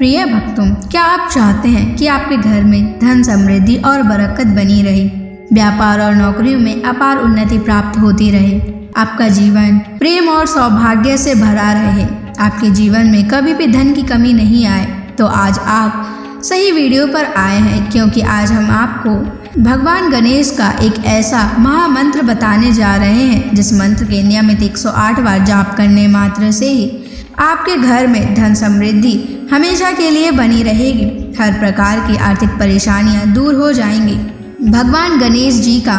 प्रिय भक्तों, क्या आप चाहते हैं कि आपके घर में धन समृद्धि और बरकत बनी रहे, व्यापार और नौकरियों में अपार उन्नति प्राप्त होती रहे, आपका जीवन प्रेम और सौभाग्य से भरा रहे, आपके जीवन में कभी भी धन की कमी नहीं आए, तो आज आप सही वीडियो पर आए हैं, क्योंकि आज हम आपको भगवान गणेश का एक ऐसा महामंत्र बताने जा रहे हैं जिस मंत्र के नियमित 108 बार जाप करने मात्र से ही आपके घर में धन समृद्धि हमेशा के लिए बनी रहेगी। हर प्रकार की आर्थिक परेशानियां दूर हो जाएंगी। भगवान गणेश जी का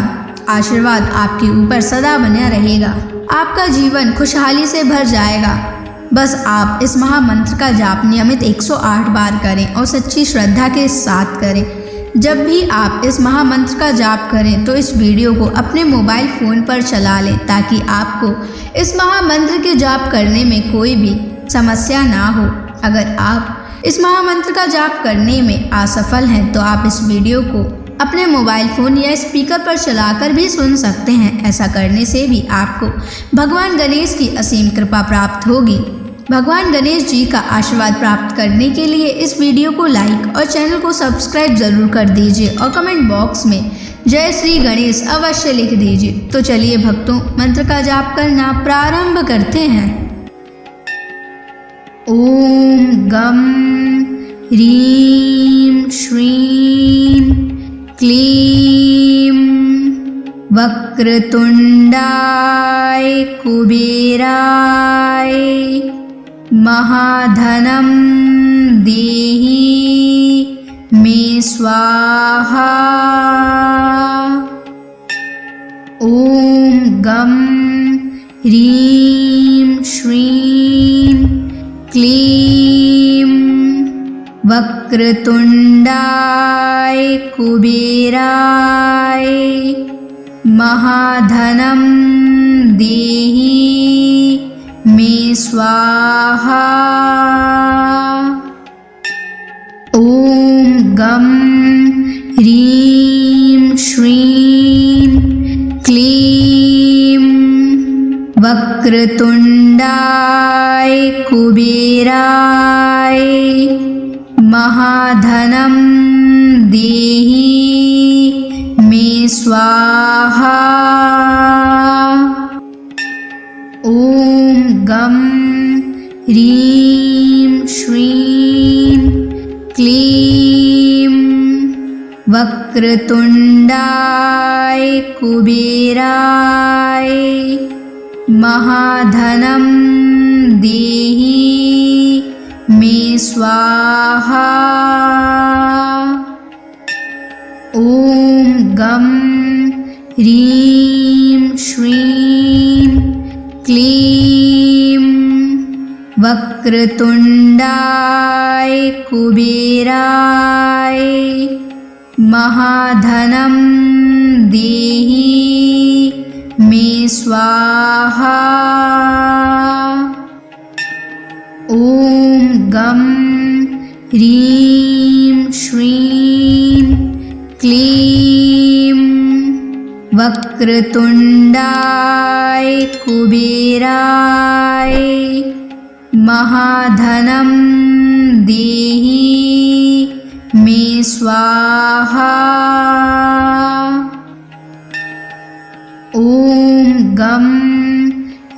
आशीर्वाद आपके ऊपर सदा बना रहेगा। आपका जीवन खुशहाली से भर जाएगा। बस आप इस महामंत्र का जाप नियमित 108 बार करें और सच्ची श्रद्धा के साथ करें। जब भी आप इस महामंत्र का जाप करें तो इस वीडियो को अपने मोबाइल फ़ोन पर चला लें, ताकि आपको इस महामंत्र के जाप करने में कोई भी समस्या ना हो। अगर आप इस महामंत्र का जाप करने में असफल हैं तो आप इस वीडियो को अपने मोबाइल फ़ोन या स्पीकर पर चलाकर भी सुन सकते हैं। ऐसा करने से भी आपको भगवान गणेश की असीम कृपा प्राप्त होगी। भगवान गणेश जी का आशीर्वाद प्राप्त करने के लिए इस वीडियो को लाइक और चैनल को सब्सक्राइब जरूर कर दीजिए और कमेंट बॉक्स में जय श्री गणेश अवश्य लिख दीजिए। तो चलिए भक्तों, मंत्र का जाप करना प्रारंभ करते हैं। ओम गम ह्रीं श्रीं क्लीं वक्रतुंडाय कुबेराय महाधनं देहि मे स्वाहा। ओम गम ह्रीं श्रीं क्लीं वक्रतुंडाय कुबेराय महाधनं देहि मे स्वाहा। ओम गम ह्रीं श्रीं क्लीं वक्रतुंडाय कुबेराय महाधनं देहि मे स्वाहा। ओम गम ह्रीं श्रीं क्लीं वक्रतुंडाय कुबेराय महाधनं देहि मे स्वाहा। ओम गम ह्रीं श्रीं क्लीं वक्रतुंडाय कुबेराय महाधनं देहि मे स्वाहा। ओम गम ह्रीं श्रीं क्लीं वक्रतुंडाय कुबेराय महाधनं देहि मे स्वाहा। ओम गम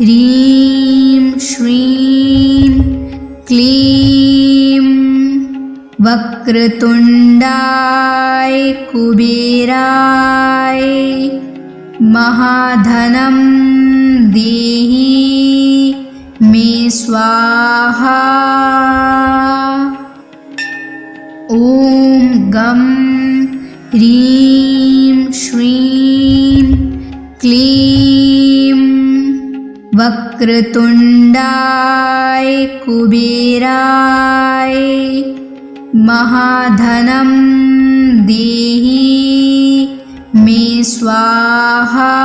ह्रीं श्रीं क्लीं वक्रतुंडाय कुबेराय महाधनं देहि मे स्वाहा। ओम गम ह्रीं श्रीं क्लीं वक्रतुंडाय कुबेराय महाधनं देहि मे स्वाहा।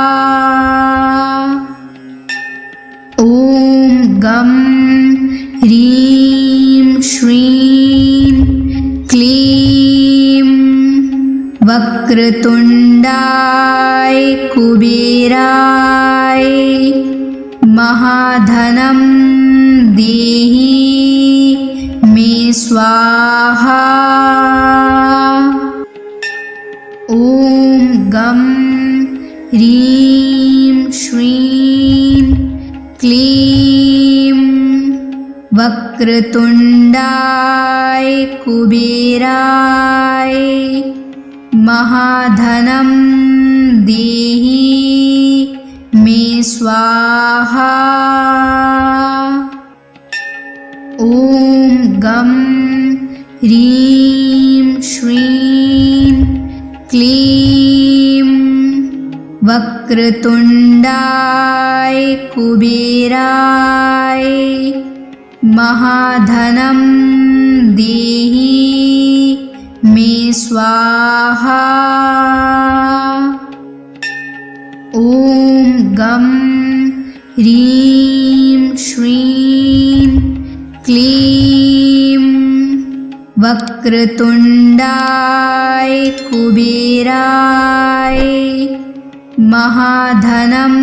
ओम गम ह्रीं श्रीं क्लीं वक्रतुंडाय कुबेराय महाधनं देहि मे स्वाहा। ॐ गं ह्रीं श्रीं क्लीं वक्रतुण्डाय कुबेराय महाधनं देहि मे स्वाहा। ॐ गं ह्रीं श्रीं क्लीं वक्रतुण्डाय कुबेराय महाधनं देहि मे स्वाहा। ॐ गं ह्रीं श्रीं क्लीं वक्रतुण्डाय कुबेराय महाधनं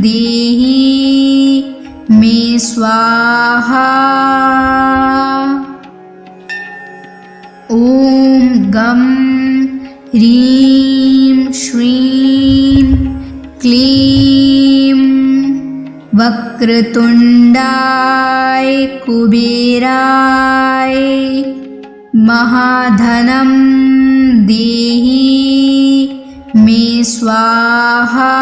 देहि मे स्वाहा। ॐ गं ह्रीं श्रीं क्लीं वक्रतुण्डाय कुबेराय महाधनं देहि मे स्वाहा।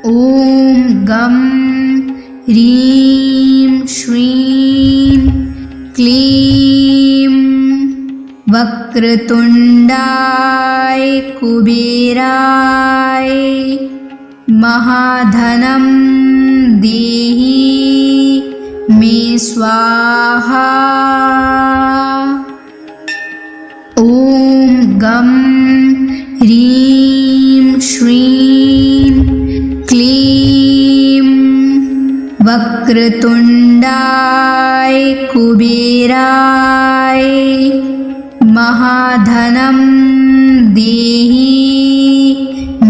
ॐ गं ह्रीं श्रीं क्लीं वक्रतुण्डाय कुबेराय महाधनं देहि मे स्वाहा। ॐ गं ह्रीं श्रीं क्लीं वक्रतुण्डाय कुबेराय महाधनं देहि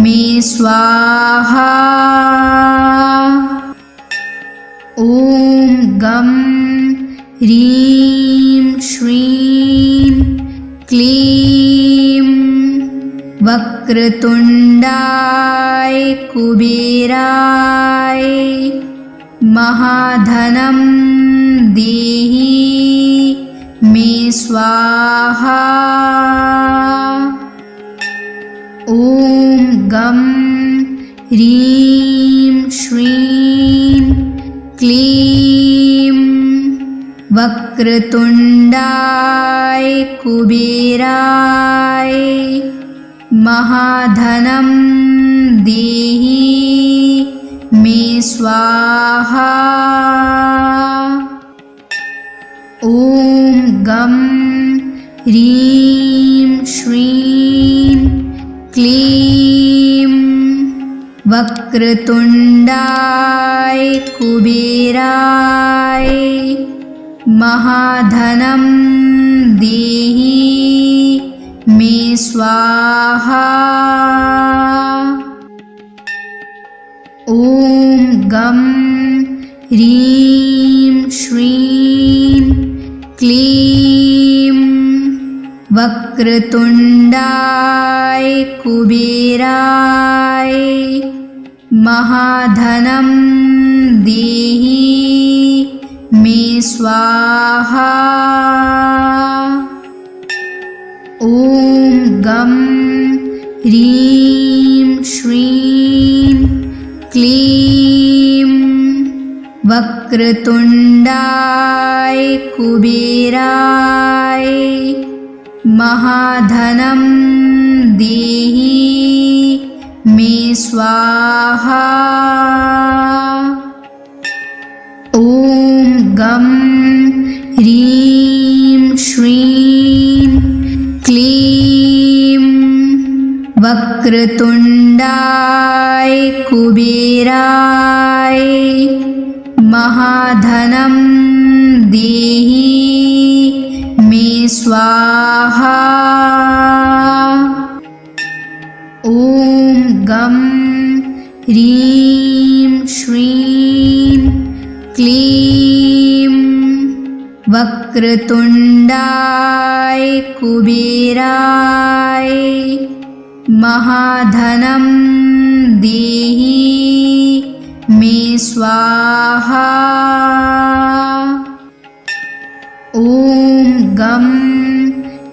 मे स्वाहा। ॐ गं ह्रीं श्रीं क्लीं वक्रतुण्डाय कुबेराय महाधनं देहि मे स्वाहा। ॐ गं ह्रीं श्रीं क्लीं वक्रतुण्डाय कुबेराय महाधनं देहि मे स्वाहा। ॐ गं ह्रीं श्रीं क्लीं वक्रतुण्डाय कुबेराय महाधनं देहि मे स्वाहा। ॐ गं ह्रीं श्रीं क्लीं वक्रतुण्डाय कुबेराय महाधनं देहि मे स्वाहा। ॐ गं ह्रीं श्रीं क्लीं वक्रतुण्डाय कुबेराय महाधनं देहि मे स्वाहा। ॐ गं ह्रीं श्रीं क्लीं वक्रतुण्डाय कुबेराय महाधनं देहि मे स्वाहा। ॐ गं ह्रीं श्रीं क्लीं वक्रतुण्डाय कुबेराय महाधनं देहि मे स्वाहा। ॐ गं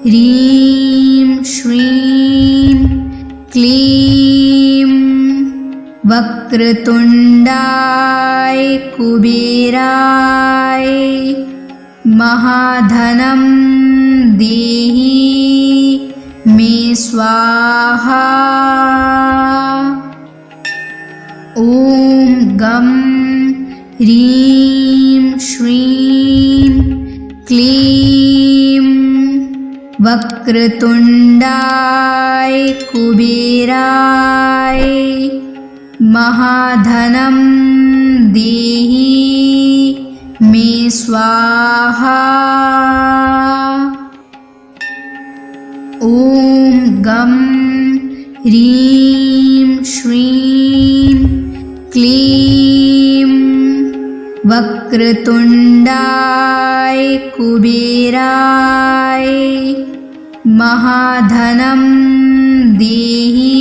ह्रीं श्रीं क्लीं वक्रतुण्डाय कुबेराय महाधनं देहि मे स्वाहा। ॐ गं ह्रीं श्रीं क्लीं वक्रतुण्डाय कुबेराय महाधनं देहि मे स्वाहा। ॐ गं ह्रीं श्रीं क्लीं वक्रतुण्डाय कुबेराय महाधनं देहि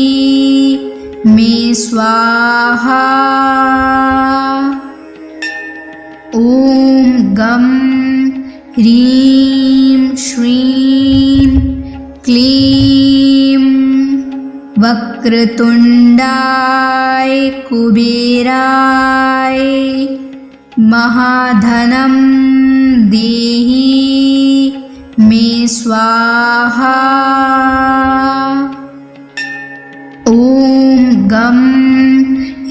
मे स्वाहा। ॐ गं ह्रीं श्रीं क्लीं वक्रतुण्डाय कुबेराय महाधनं देहि मे स्वाहा। ॐ गं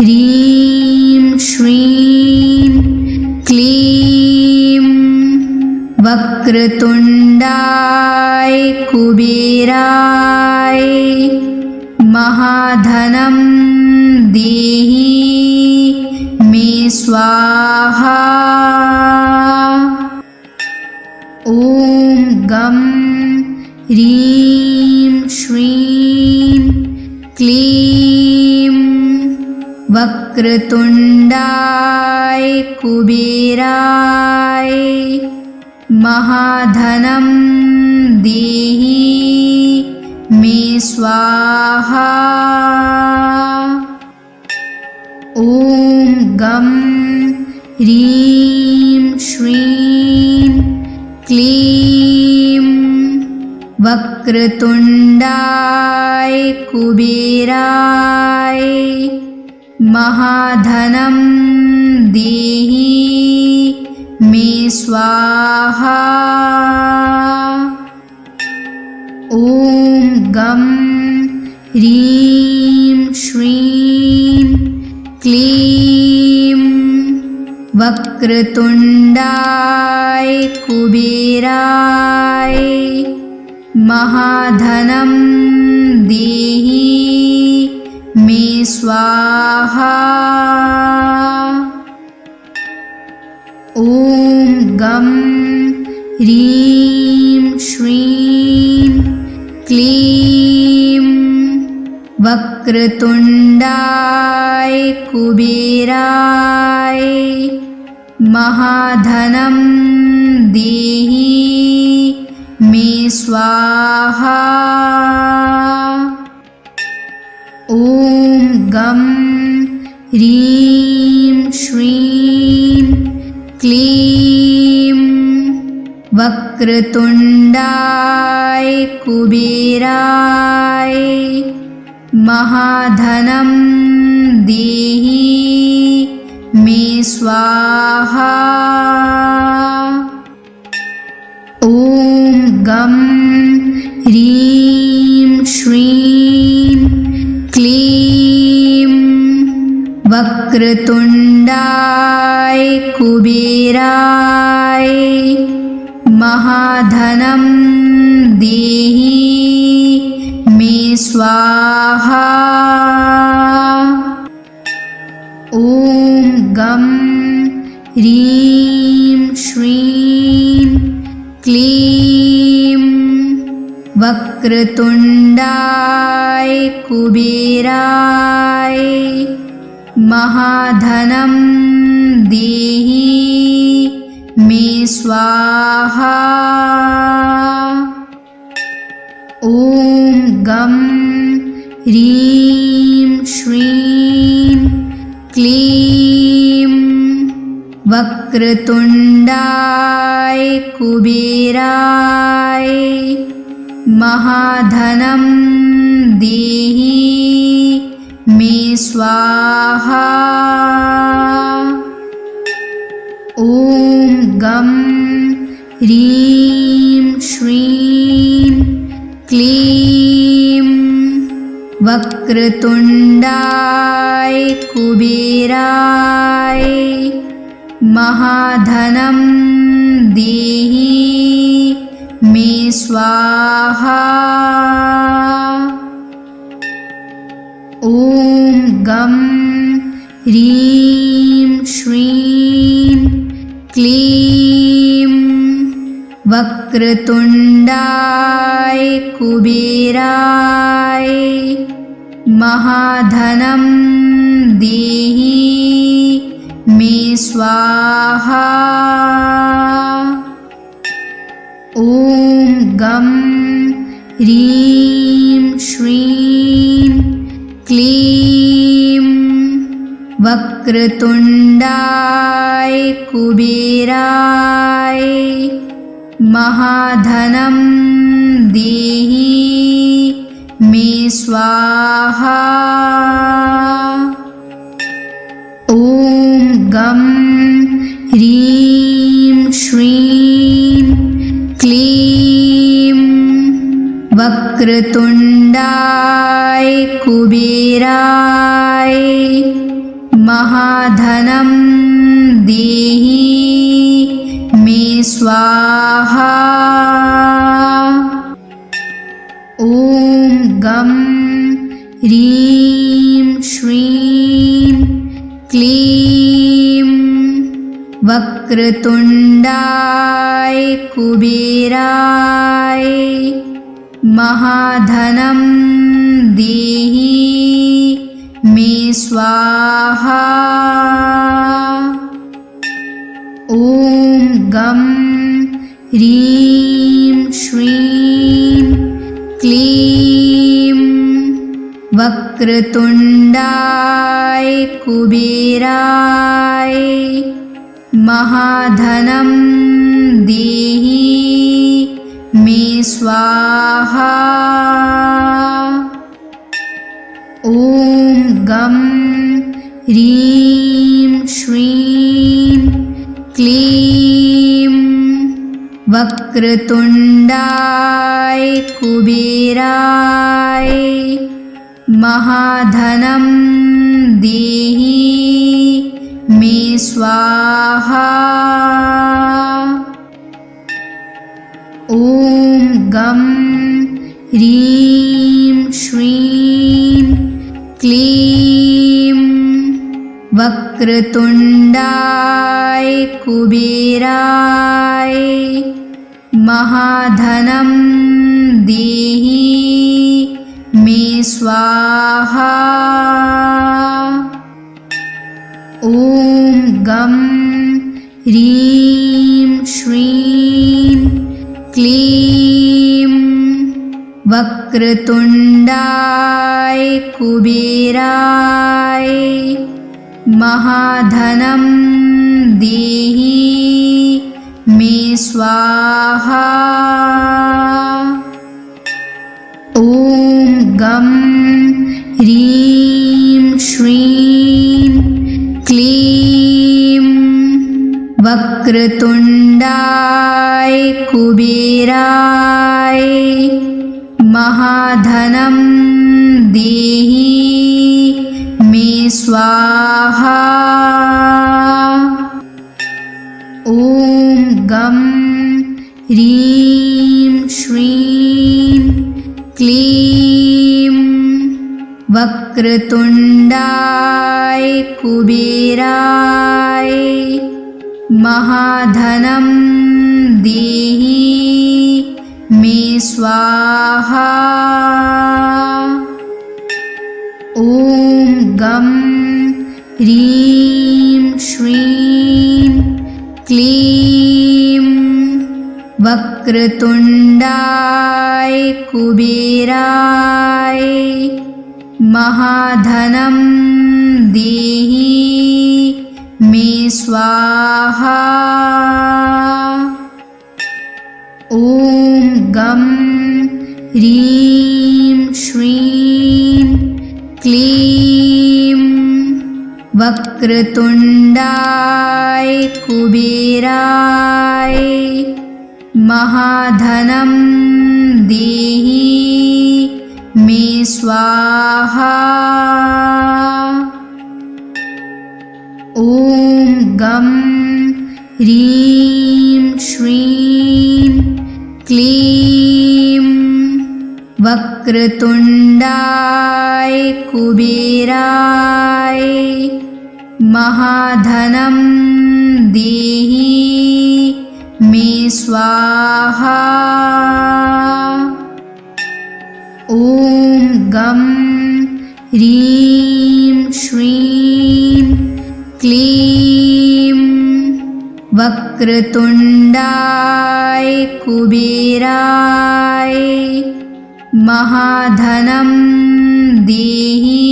ह्रीं श्रीं क्लीं वक्रतुण्डाय कुबेराय महाधनं देहि मे स्वाहा। ॐ गं ह्रीं श्रीं क्लीं वक्रतुण्डाय कुबेराय महाधनं देहि मे स्वाहा। ॐ गं ह्रीं श्रीं क्लीं वक्रतुण्डाय कुबेराय महाधनं देहि मे स्वाहा। ॐ गं ह्रीं श्रीं क्लीं वक्रतुण्डाय कुबेराय महाधनं देहि मे स्वाहा। ॐ गं ह्रीं श्रीं क्लीं वक्रतुण्डाय कुबेराय महाधनं देहि मे स्वाहा। ॐ गं ह्रीं श्रीं क्लीं वक्रतुण्डाय कुबेराय महाधनं देहि मे स्वाहा। ॐ गं ह्रीं श्रीं क्लीं वक्रतुण्डाय कुबेराय महाधनं देहि मे स्वाहा। ॐ गं ह्रीं श्रीं क्लीं वक्रतुण्डाय कुबेराय महाधनं देहि मे स्वाहा। ॐ गं ह्रीं श्रीं क्लीं वक्रतुण्डाय कुबेराय महाधनं देहि मे स्वाहा। ॐ गं ह्रीं श्रीं क्लीं वक्रतुण्डाय कुबेराय महाधनं देहि मे स्वाहा। ॐ गं ह्रीं श्रीं क्लीं वक्रतुण्डाय कुबेराय महाधनं देहि मे स्वाहा। ॐ गं ह्रीं श्रीं क्लीं वक्रतुण्डाय कुबेराय महाधनं देहि मे स्वाहा। ॐ गं ह्रीं श्रीं क्लीं वक्रतुण्डाय कुबेराय महाधनं देहि मे स्वाहा। ॐ गं ह्रीं श्रीं क्लीं वक्रतुण्डाय कुबेराय महाधनं देहि मे स्वाहा। ॐ गं ह्रीं श्रीं क्लीं वक्रतुण्डाय कुबेराय महाधनं देहि मे स्वाहा। ॐ गं ह्रीं श्रीं क्लीं वक्रतुण्डाय कुबेराय महाधनं देहि मे स्वाहा। ॐ गं ह्रीं श्रीं क्लीं वक्रतुण्डाय कुबेराय महाधनं देहि मे स्वाहा। ॐ गं ह्रीं श्रीं क्लीं वक्रतुण्डाय कुबेराय महाधनं देहि मे स्वाहा। ॐ गं ह्रीं श्रीं क्लीं वक्रतुण्डाय कुबेराय महाधनं देहि मे स्वाहा। ॐ गं ह्रीं श्रीं क्लीं वक्रतुण्डाय कुबेराय महाधनं देहि मे स्वाहा। ॐ गं ह्रीं श्रीं क्लीं वक्रतुण्डाय कुबेराय महाधनं देहि मे स्वाहा। ॐ गं ह्रीं श्रीं क्लीं वक्रतुण्डाय कुबेराय महाधनं देहि मे स्वाहा। ॐ गं ह्रीं श्रीं क्लीं वक्रतुण्डाय कुबेराय महाधनं देहि मे स्वाहा। ॐ गं ह्रीं श्रीं क्लीं वक्रतुण्डाय कुबेराय महाधनं देहि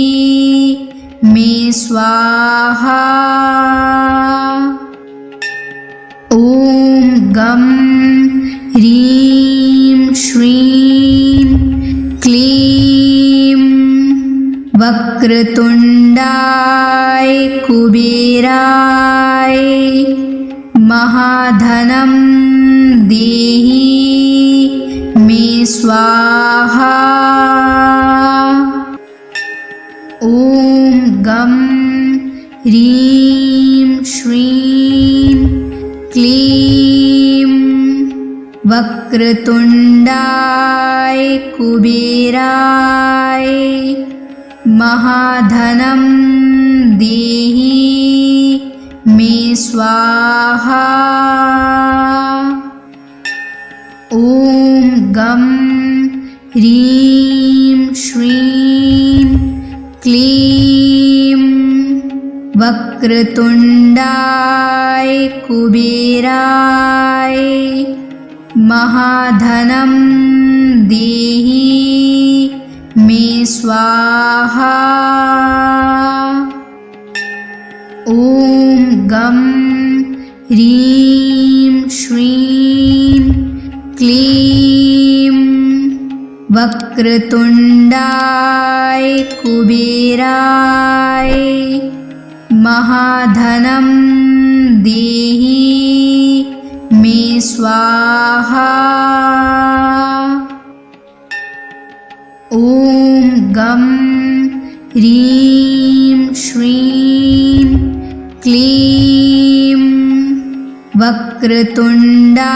मे स्वाहा। ॐ गं ह्रीं श्रीं क्लीं वक्रतुण्डाय कुबेराय महाधनं देहि मे स्वाहा। ॐ गं ह्रीं श्रीं क्लीं वक्रतुण्डाय कुबेराय महाधनं देहि मे स्वाहा। ॐ गं ह्रीं श्रीं क्लीं वक्रतुण्डाय कुबेराय महाधनं देहि मे स्वाहा। ॐ गं ह्रीं श्रीं क्लीं वक्रतुण्डाय कुबेराय महाधनं देहि मे स्वाहा। ॐ गं ह्रीं श्रीं क्लीं वक्रतुण्डाय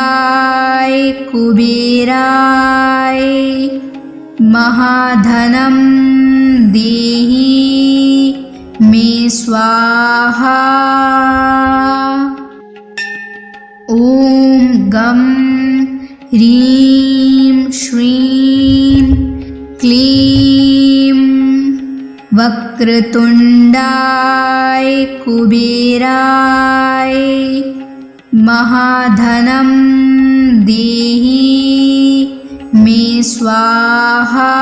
कुबेराय महाधनं देहि मे स्वाहा। ॐ गं ह्रीं श्रीं क्लीं वक्रतुण्डाय कुबेराय महाधनं देहि मे स्वाहा।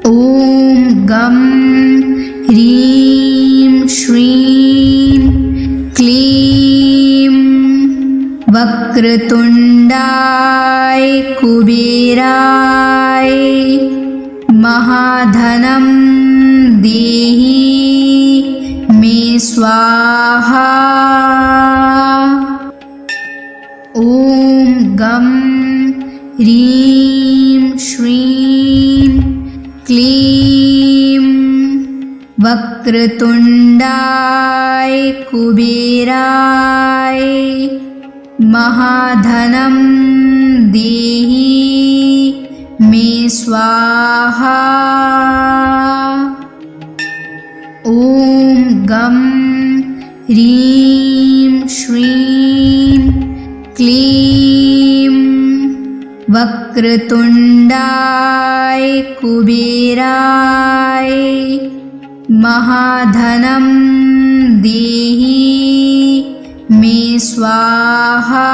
ॐ गं ह्रीं श्रीं क्लीं वक्रतुण्डाय कुबेराय महाधनं देहि मे स्वाहा। ॐ गं ह्रीं श्रीं क्लीं वक्रतुण्डाय कुबेराय महाधनं देहि मे स्वाहा। ॐ गं ह्रीं श्रीं क्लीं वक्रतुण्डाय कुबेराय महाधनं देहि मे स्वाहा।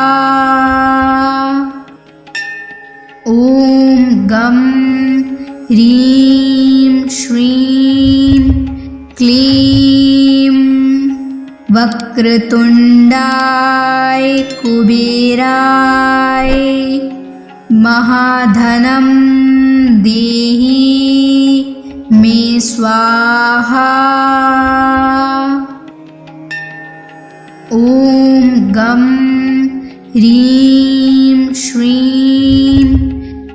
ॐ गं ह्रीं श्रीं क्लीं वक्रतुण्डाय कुबेराय महाधनं देहि मे स्वाहा। ॐ गं ह्रीं श्रीं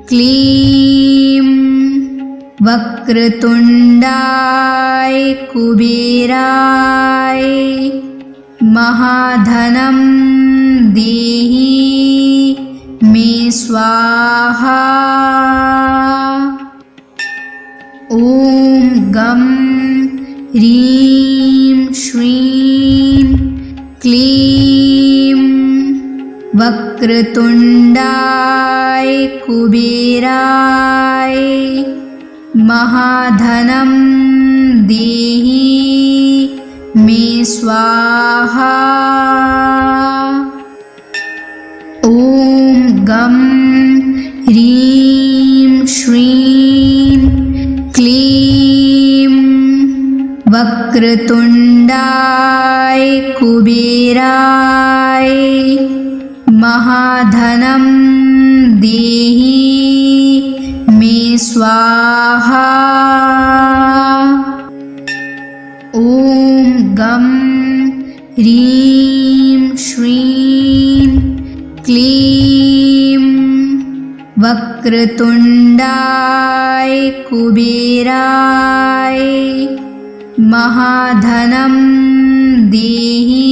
क्लीं वक्रतुण्डाय कुबेराय महाधनं देहि मे स्वाहा। ॐ गं ह्रीं श्रीं क्लीं वक्रतुण्डाय कुबेराय महाधनं देहि मे स्वाहा। ॐ गं ह्रीं श्रीं क्लीं वक्रतुण्डाय कुबेराय महाधनं देहि मे स्वाहा। ॐ गं ह्रीं श्रीं क्लीं वक्रतुण्डाय कुबेराय महाधनं देहि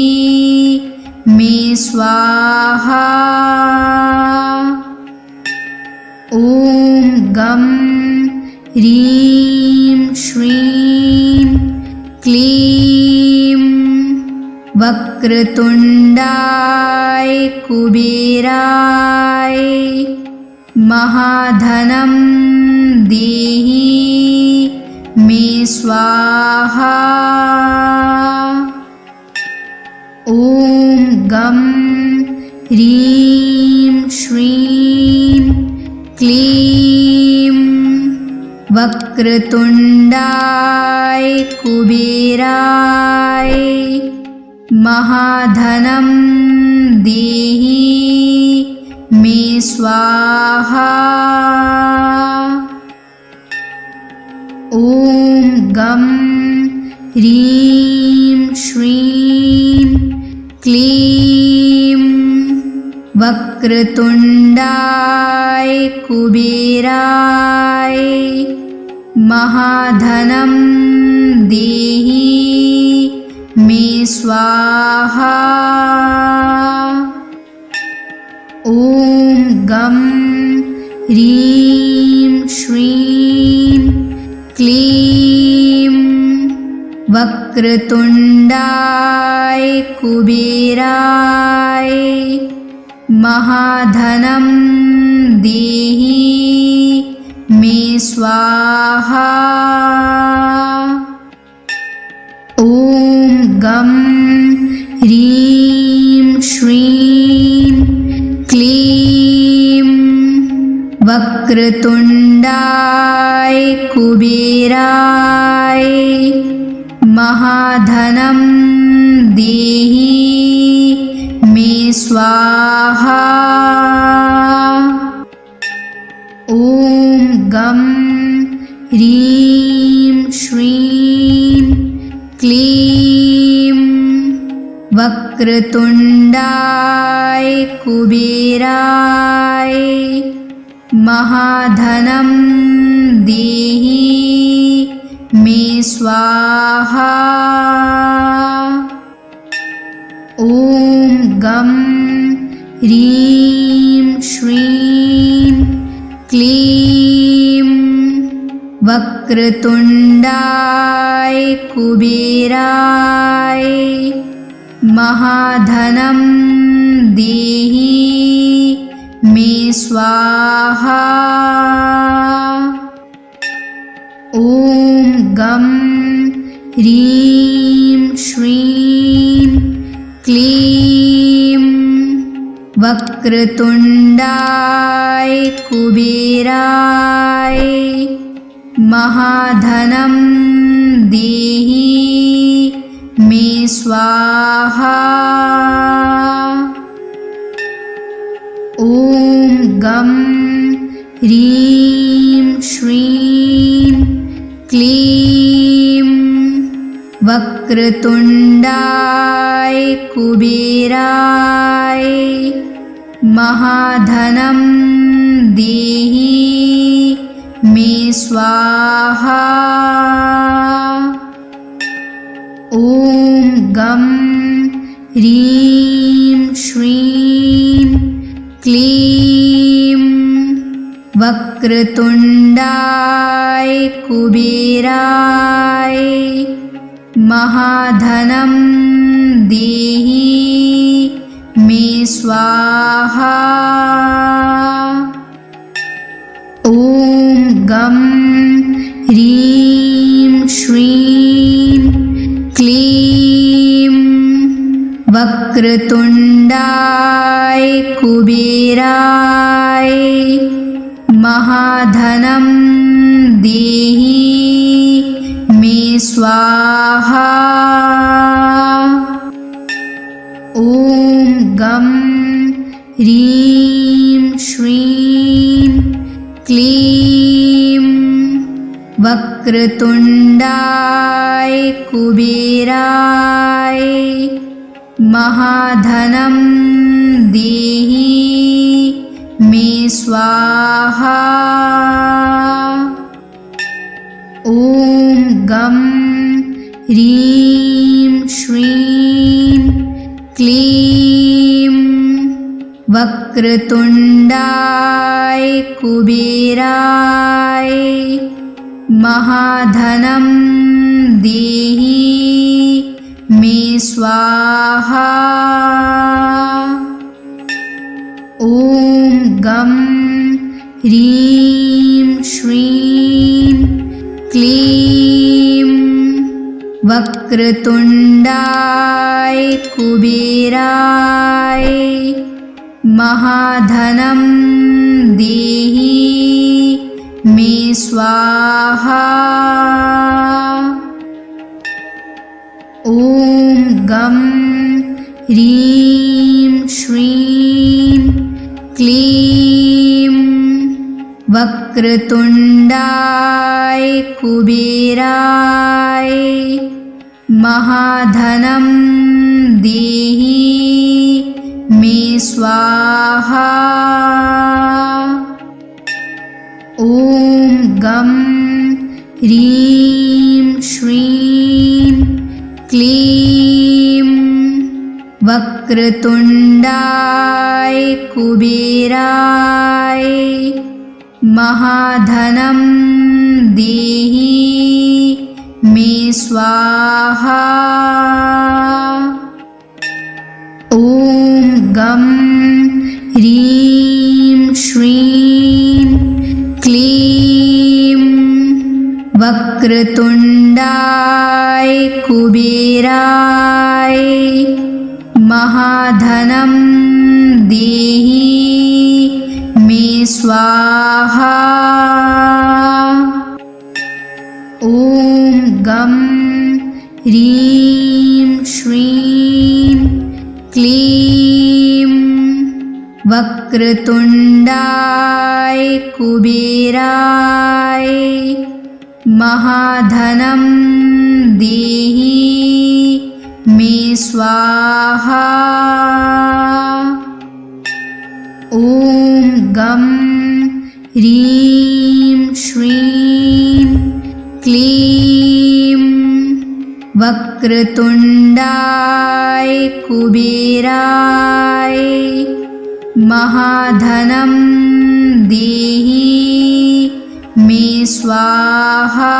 मे स्वाहा। ॐ गं ह्रीं श्रीं क्लीं वक्रतुण्डाय कुबेराय महाधनं देहि मे स्वाहा। ॐ गं ह्रीं श्रीं क्लीं वक्रतुण्डाय कुबेराय महाधनं देहि मे स्वाहा। ॐ गं ह्रीं श्रीं क्लीं वक्रतुण्डाय कुबेराय महाधनं देहि मे स्वाहा। ॐ गं ह्रीं श्रीं क्लीं वक्रतुण्डाय कुबेराय महाधनं देहि मे स्वाहा। ॐ गं ह्रीं श्रीं क्लीं वक्रतुण्डाय कुबेराय महाधनं देहि मे स्वाहा। ॐ गं ह्रीं श्रीं क्लीं वक्रतुण्डाय कुबेराय महाधनं देहि मे स्वाहा। ॐ गं ह्रीं श्रीं क्लीं वक्रतुण्डाय कुबेराय महाधनं देहि मे स्वाहा। ॐ गं ह्रीं श्रीं क्लीं वक्रतुण्डाय कुबेराय महाधनं देहि मे स्वाहा। ॐ गं ह्रीं श्रीं क्लीं वक्रतुण्डाय कुबेराय महाधनं देहि मे स्वाहा। ॐ गं ह्रीं श्रीं क्लीं वक्रतुण्डाय कुबेराय महाधनं देहि मे स्वाहा। ॐ गं ह्रीं श्रीं क्लीं वक्रतुण्डाय कुबेराय महाधनं देहि मे स्वाहा। ॐ गं ह्रीं श्रीं क्लीं वक्रतुण्डाय कुबेराय महाधनं देहि मे स्वाहा। ॐ गं ह्रीं श्रीं क्लीं वक्रतुण्डाय कुबेराय महाधनं देहि मे स्वाहा। ॐ गं ह्रीं श्रीं क्लीं वक्रतुण्डाय कुबेराय महाधनं देहि मे स्वाहा। ॐ गं ह्रीं श्रीं क्लीं वक्रतुण्डाय कुबेराय महाधनं देहि मे स्वाहा। ॐ गं ह्रीं श्रीं क्लीं वक्रतुण्डाय कुबेराय महाधनं देहि मे स्वाहा। ॐ गं ह्रीं श्रीं क्लीं वक्रतुण्डाय कुबेराय महाधनं देहि मे स्वाहा। ॐ गं ह्रीं श्रीं क्लीं वक्रतुण्डाय कुबेराय महाधनं देहि मे स्वाहा। ॐ गं ह्रीं श्रीं क्लीं वक्रतुण्डाय कुबेराय महाधनं देहि मे स्वाहा।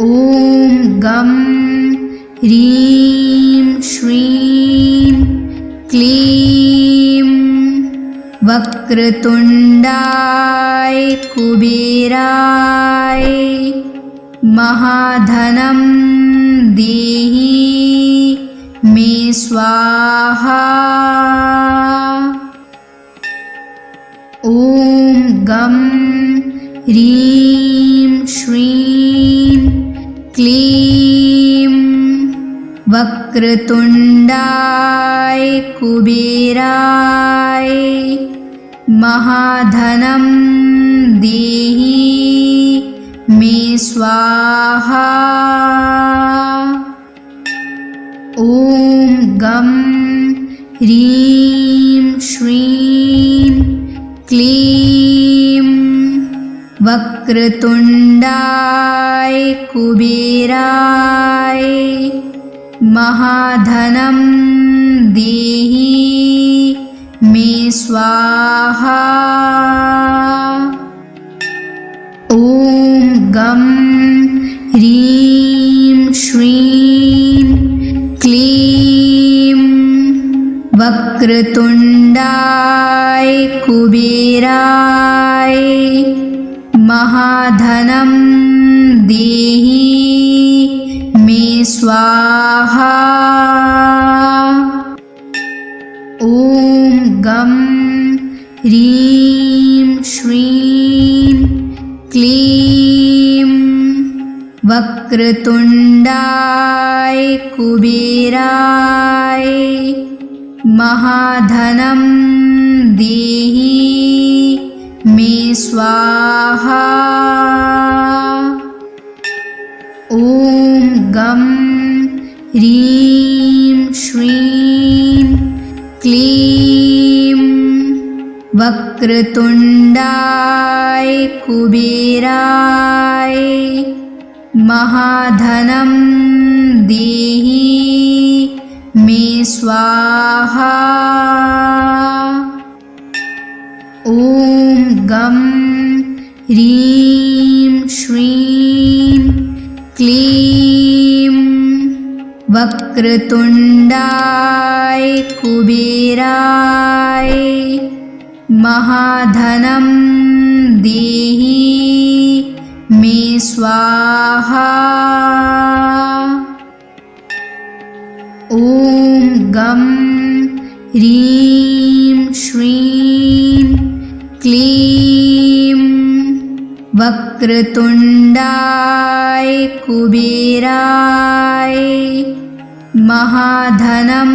ॐ गं ह्रीं श्रीं क्लीं वक्रतुण्डाय कुबेराय महाधनं देहि मे मे स्वाहा। ॐ गं ह्रीं श्रीं क्लीं वक्रतुण्डाय कुबेराय महाधनं देहि मे स्वाहा। ॐ गं ह्रीं श्रीं क्लीं वक्रतुण्डाय कुबेराय महाधनं देहि मे स्वाहा। ॐ गं ह्रीं श्रीं क्लीं वक्रतुण्डाय कुबेराय महाधनं देहि मे स्वाहा। ॐ गं ह्रीं श्रीं क्लीं वक्रतुण्डाय कुबेराय महाधनं देहि मे स्वाहा। ॐ गं ह्रीं श्रीं क्लीं वक्रतुण्डाय कुबेराय महाधनं देहि मे स्वाहा। ॐ गं ह्रीं श्रीं क्लीं वक्रतुण्डाय कुबेराय महाधनं देहि मे स्वाहा। ॐ गं ह्रीं श्रीं क्लीं वक्रतुण्डाय कुबेराय महाधनं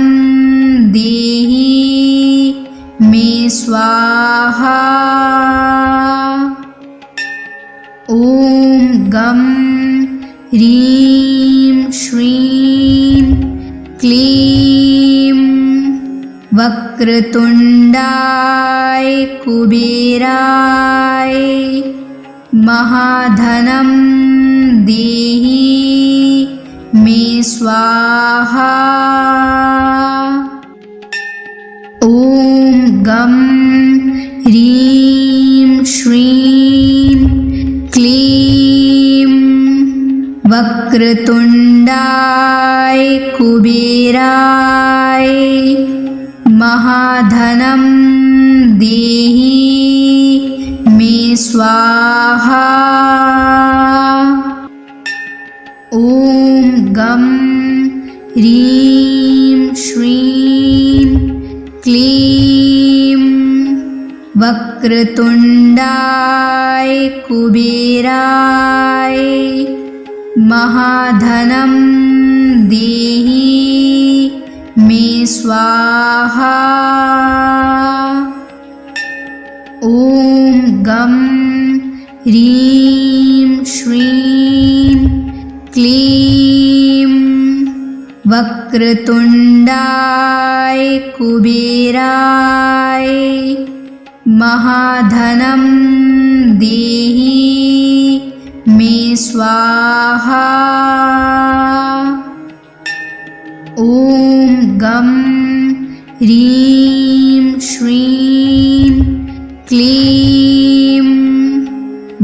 देहि मे स्वाहा। ॐ गं ह्रीं श्रीं क्लीं वक्रतुण्डाय कुबेराय महाधनं देहि मे स्वाहा। ॐ गं ह्रीं श्रीं क्लीं वक्रतुण्डाय कुबेराय महाधनं देहि मे स्वाहा। ॐ गं ह्रीं श्रीं क्लीं वक्रतुण्डाय कुबेराय महाधनं देहि मे स्वाहा। ॐ गं ह्रीं श्रीं क्लीं वक्रतुण्डाय कुबेराय महाधनं देहि मे स्वाहा। ॐ गं ह्रीं श्रीं क्लीं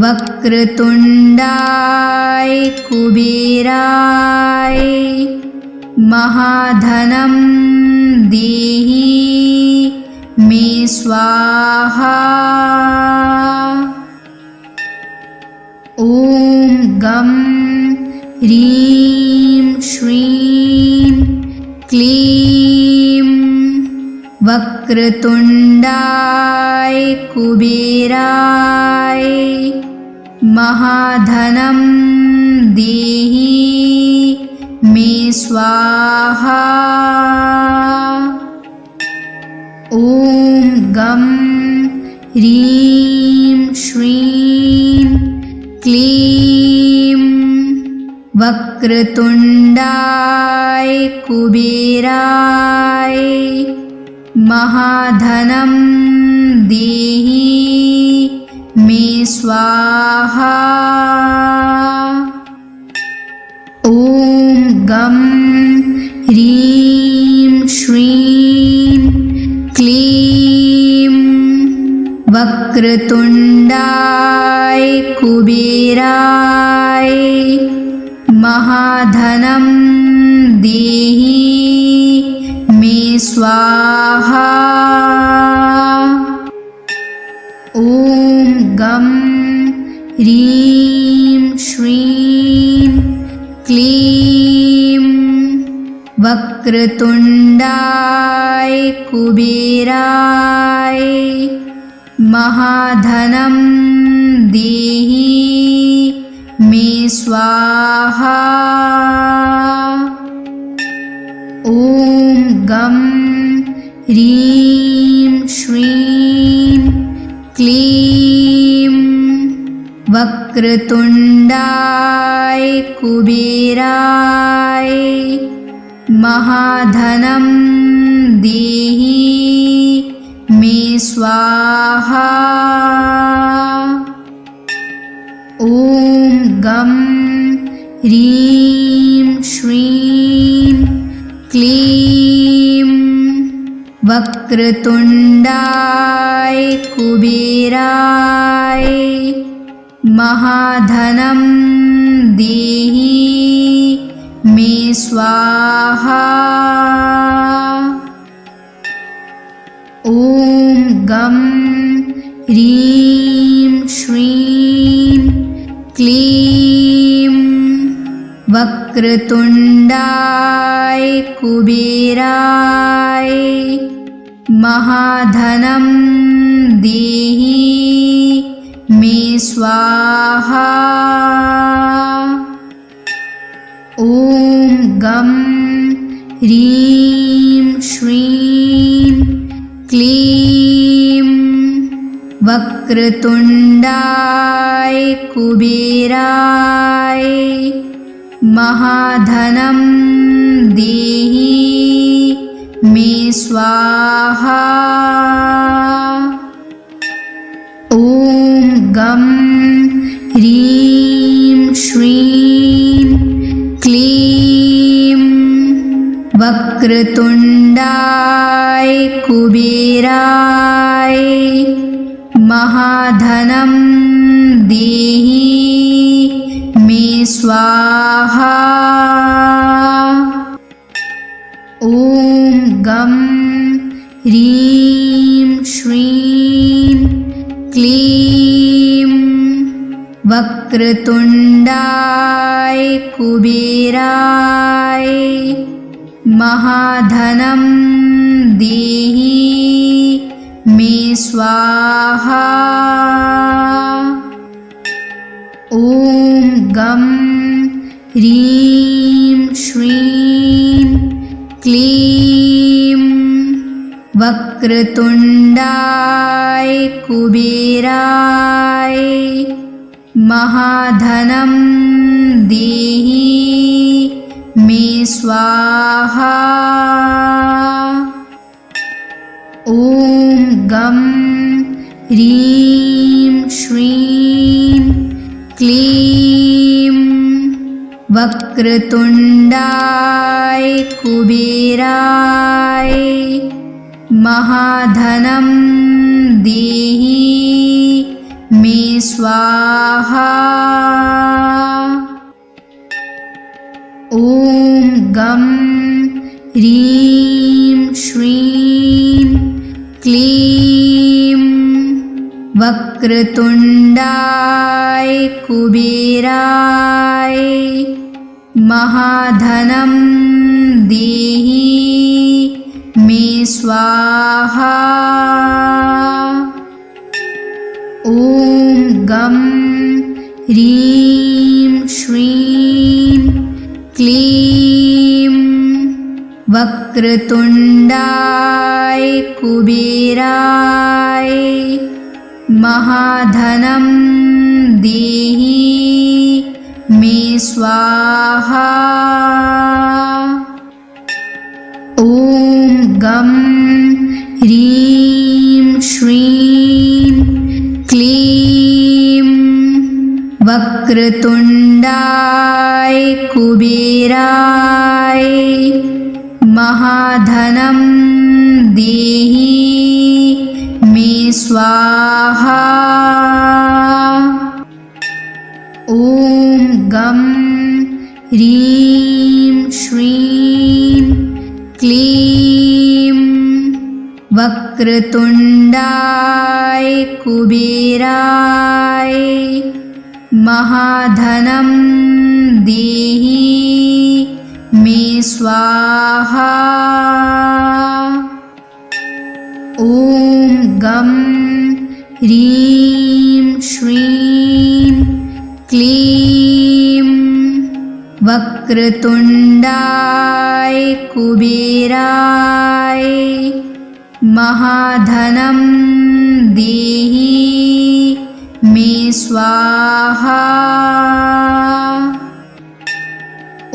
वक्रतुण्डाय कुबेराय महाधनं देहि मे स्वाहा। ॐ गं ह्रीं श्रीं क्लीं वक्रतुण्डाय कुबेराय महाधनं देहि मे स्वाहा। ॐ गं ह्रीं श्रीं क्लीं वक्रतुण्डाय कुबेराय महाधनं देहि मे स्वाहा। ॐ गं ह्रीं श्रीं क्लीं वक्रतुण्डाय कुबेराय महाधनं देहि मे स्वाहा। ॐ गं ह्रीं श्रीं क्लीं वक्रतुण्डाय कुबेराय महाधनं देहि मे स्वाहा। ॐ गं ह्रीं श्रीं क्लीं वक्रतुण्डाय कुबेराय महाधनं देहि मे स्वाहा। ॐ गं ह्रीं श्रीं क्लीं वक्रतुण्डाय कुबेराय महाधनं देहि मे स्वाहा। ॐ गं ह्रीं श्रीं क्लीं वक्रतुण्डाय कुबेराय महाधनं देहि मे स्वाहा। ॐ गं ह्रीं श्रीं क्लीं वक्रतुण्डाय कुबेराय महाधनं देहि मे स्वाहा। ॐ गं ह्रीं श्रीं क्लीं वक्रतुण्डाय कुबेराय महाधनं देहि मे स्वाहा। ॐ गं ह्रीं श्रीं क्लीं वक्रतुण्डाय कुबेराय महाधनं देहि मे स्वाहा। ॐ गं ह्रीं श्रीं क्लीं वक्रतुण्डाय कुबेराय महाधनं देहि मे स्वाहा। ॐ गं ह्रीं श्रीं क्लीं वक्रतुण्डाय कुबेराय महाधनं देहि मे स्वाहा। ॐ गं ह्रीं श्रीं क्लीं वक्रतुण्डाय कुबेराय महाधनं देहि मे स्वाहा। ॐ गं ह्रीं श्रीं क्लीं वक्रतुण्डाय कुबेराय महाधनं देहि मे स्वाहा। ॐ गं ह्रीं श्रीं क्लीं वक्रतुण्डाय कुबेराय महाधनं देहि मे स्वाहा। ॐ गं ह्रीं श्रीं क्लीं वक्रतुण्डाय कुबेराय महाधनं देहि मे स्वाहा। ॐ गं ह्रीं श्रीं क्लीं वक्रतुण्डाय कुबेराय महाधनं देहि मे स्वाहा।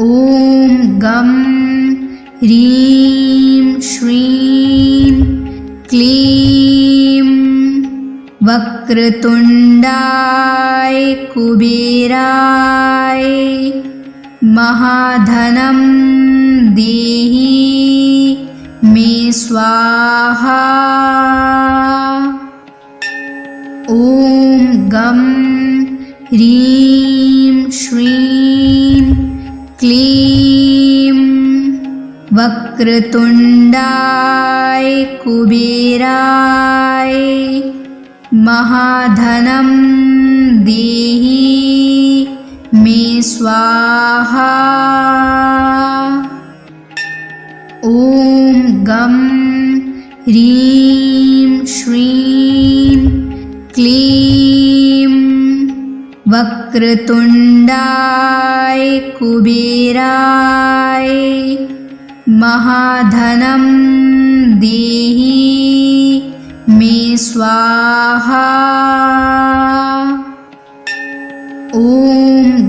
ॐ गं ह्रीं श्रीं क्लीं वक्रतुण्डाय कुबेराय महाधनं देहि मे स्वाहा। ॐ गं ह्रीं श्रीं क्लीं वक्रतुण्डाय कुबेराय महाधनं देहि मे स्वाहा। ॐ गं ह्रीं श्रीं क्लीं वक्रतुण्डाय कुबेराय महाधनं देहि मे स्वाहा। ॐ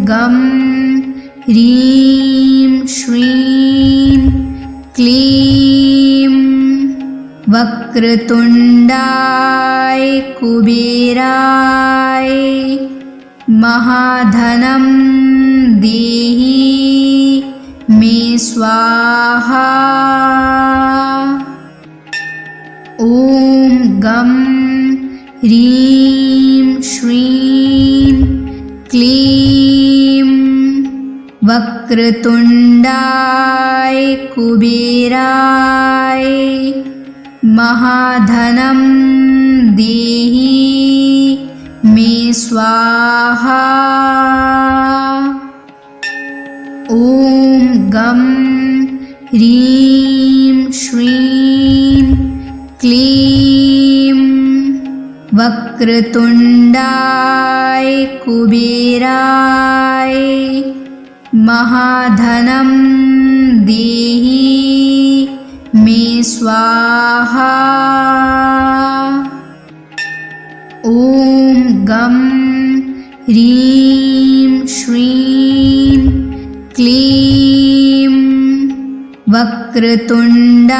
गं ह्रीं श्रीं क्लीं वक्रतुण्डाय कुबेराय महाधनं देहि मे स्वाहा। ॐ गं ह्रीं श्रीं क्लीं वक्रतुण्डाय कुबेराय महाधनं देहि मे स्वाहा। ॐ गं ह्रीं श्रीं क्लीं वक्रतुण्डाय कुबेराय महाधनं देहि मे स्वाहा। ॐ गं ह्रीं श्रीं क्लीं वक्रतुण्डाय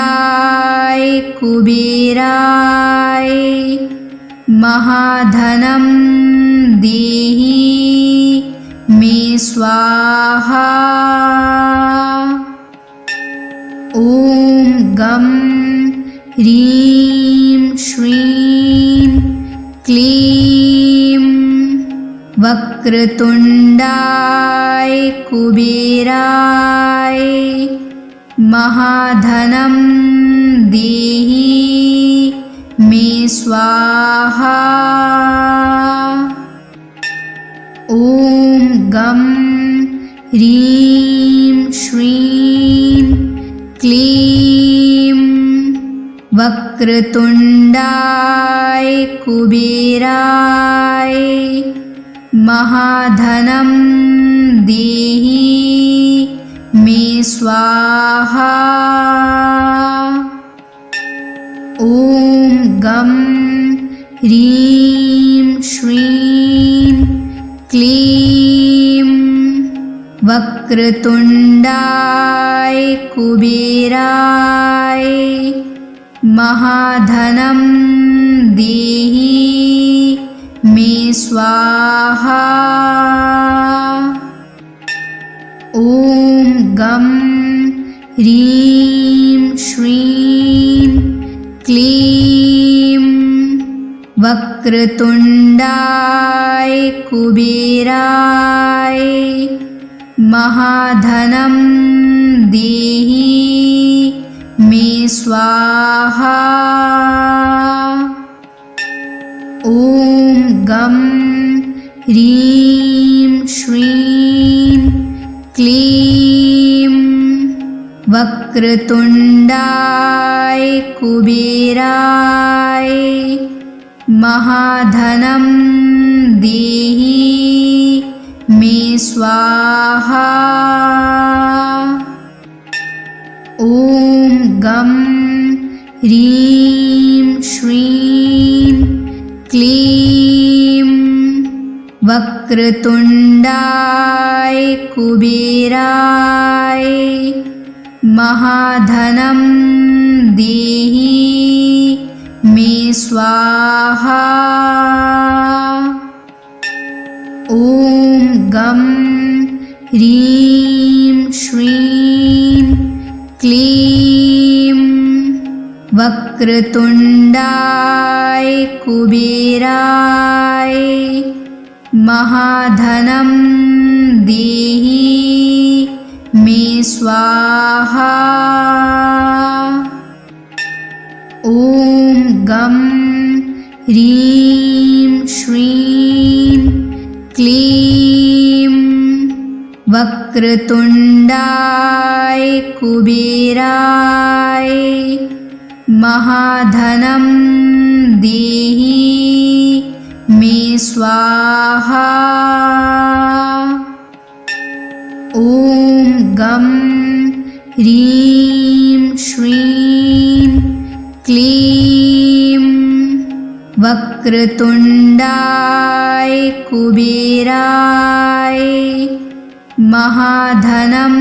कुबेराय महाधनं देहि मे स्वाहा। ॐ गं ह्रीं श्रीं क्लीं वक्रतुण्डाय कुबेराय महाधनं देहि मे स्वाहा। ॐ गं ह्रीं श्रीं क्लीं वक्रतुण्डाय कुबेराय महाधनं देहि मे स्वाहा। ॐ गं ह्रीं श्रीं क्लीं वक्रतुण्डाय कुबेराय महाधनं देहि मे स्वाहा। ॐ गं ह्रीं श्रीं क्लीं वक्रतुण्डाय कुबेराय महाधनं देहि मे स्वाहा। ॐ गं ह्रीं श्रीं क्लीं वक्रतुण्डाय कुबेराय महाधनं देहि मे स्वाहा। ॐ गं ह्रीं श्रीं क्लीं वक्रतुण्डाय कुबेराय महाधनं देहि मे स्वाहा। ॐ गं ह्रीं श्रीं क्लीं वक्रतुण्डाय कुबेराय महाधनं देहि मे स्वाहा। ॐ गं ह्रीं श्रीं क्लीं वक्रतुण्डाय कुबेराय महाधनं देहि मे स्वाहा। ॐ गं ह्रीं श्रीं क्लीं वक्रतुण्डाय कुबेराय महाधनं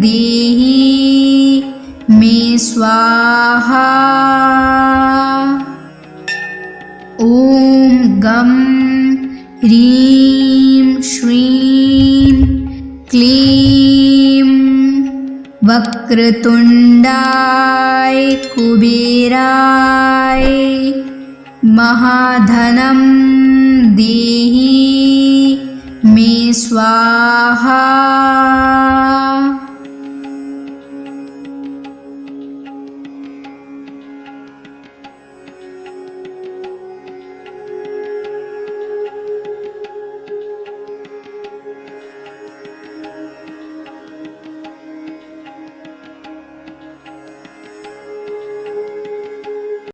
देहि मे स्वाहा। ॐ गं ह्रीं श्रीं क्लीं वक्रतुण्डाय कुबेराय महाधनं देहि मे स्वाहा।